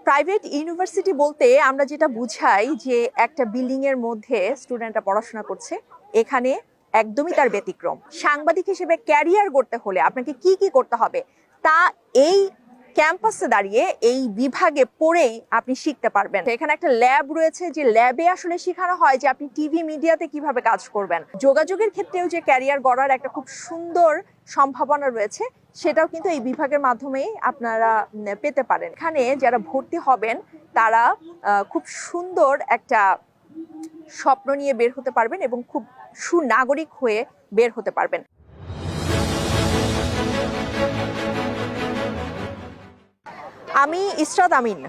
Private university বলতে আমরা যেটা বুঝাই যে একটা বিল্ডিং এর মধ্যে স্টুডেন্টরা পড়াশোনা করছে, এখানে একদমই তার ব্যতিক্রম। সাংবাদিক হিসেবে ক্যারিয়ার গড়তে হলে আপনাকে কি কি করতে হবে তা এই ক্যাম্পাসে দাঁড়িয়ে এই বিভাগে পড়েই আপনি শিখতে পারবেন। এখানে একটা ল্যাব রয়েছে, যে ল্যাবে আসলে শেখানো হয় যে আপনি টিভি মিডিয়াতে কিভাবে কাজ করবেন। যোগাযোগের ক্ষেত্রেও যে ক্যারিয়ার গড়ার একটা খুব সুন্দর সম্ভাবনা রয়েছে, সেটাও কিন্তু এই বিভাগের মাধ্যমেই আপনারা পেতে পারেন। এখানে যারা ভর্তি হবেন তারা খুব সুন্দর একটা স্বপ্ন নিয়ে বের হতে পারবেন এবং খুব সুনাগরিক হয়ে বের হতে পারবেন। আমি ইসরাত আমিন,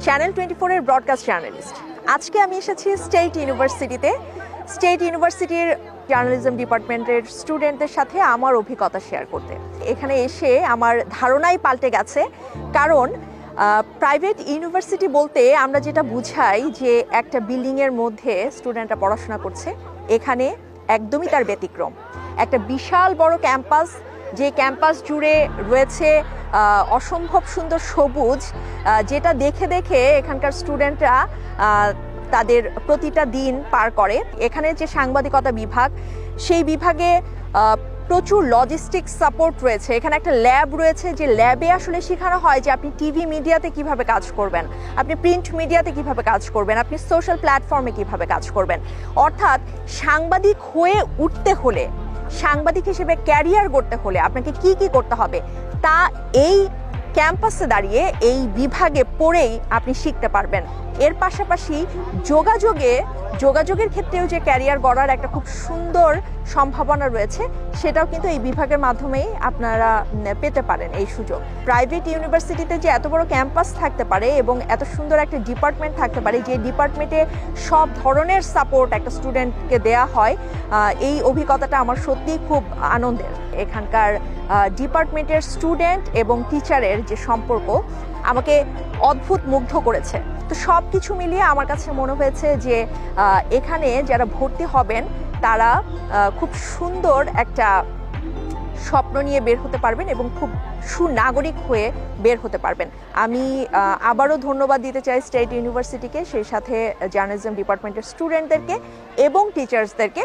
চ্যানেল 24 এর ব্রডকাস্ট জার্নালিস্ট। আজকে আমি এসেছি স্টেট ইউনিভার্সিটিতে। স্টেট ইউনিভার্সিটির জার্নালিজম ডিপার্টমেন্টের স্টুডেন্টদের সাথে আমার অভিজ্ঞতা শেয়ার করতে। এখানে এসে আমার ধারণাই পাল্টে গেছে, কারণ প্রাইভেট ইউনিভার্সিটি বলতে আমরা যেটা বুঝাই যে একটা বিল্ডিংয়ের মধ্যে স্টুডেন্টরা পড়াশোনা করছে, এখানে একদমই তার ব্যতিক্রম। একটা বিশাল বড় ক্যাম্পাস, যে ক্যাম্পাস জুড়ে রয়েছে অসম্ভব সুন্দর সবুজ, যেটা দেখে দেখে এখানকার স্টুডেন্টরা তাদের প্রতিটা দিন পার করে। এখানে যে সাংবাদিকতা বিভাগ, সেই বিভাগে প্রচুর লজিস্টিক্স সাপোর্ট রয়েছে। এখানে একটা ল্যাব রয়েছে, যে ল্যাবে আসলে শেখানো হয় যে আপনি টিভি মিডিয়াতে কিভাবে কাজ করবেন, আপনি প্রিন্ট মিডিয়াতে কিভাবে কাজ করবেন, আপনি সোশ্যাল প্ল্যাটফর্মে কিভাবে কাজ করবেন। অর্থাৎ সাংবাদিক হয়ে উঠতে হলে, সাংবাদিক হিসেবে ক্যারিয়ার গড়তে হলে আপনাকে কি কি করতে হবে তা এই ক্যাম্পাসে দাঁড়িয়ে এই বিভাগে পড়েই আপনি শিখতে পারবেন। এর পাশাপাশি যোগাযোগের ক্ষেত্রেও যে ক্যারিয়ার গড়ার একটা খুব সুন্দর সম্ভাবনা রয়েছে, সেটাও কিন্তু এই বিভাগের মাধ্যমেই আপনারা পেতে পারেন এই সুযোগ। প্রাইভেট ইউনিভার্সিটিতে যে এত বড় ক্যাম্পাস থাকতে পারে এবং এত সুন্দর একটা ডিপার্টমেন্ট থাকতে পারে, যে ডিপার্টমেন্টে সব ধরনের সাপোর্ট একটা স্টুডেন্টকে দেয়া হয়, এই অভিজ্ঞতাটা আমার সত্যিই খুব আনন্দের। এখানকার ডিপার্টমেন্টের স্টুডেন্ট এবং টিচারের যে সম্পর্ক আমাকে অদ্ভুত মুগ্ধ করেছে। তো সব কিছু মিলিয়ে আমার কাছে মনে হয়েছে যে এখানে যারা ভর্তি হবেন তারা খুব সুন্দর একটা স্বপ্ন নিয়ে বের হতে পারবেন এবং খুব সুনাগরিক হয়ে বের হতে পারবেন। আমি আবারও ধন্যবাদ দিতে চাই স্টেট ইউনিভার্সিটিকে, সেই সাথে জার্নালিজম ডিপার্টমেন্টের স্টুডেন্টদেরকে এবং টিচার্সদেরকে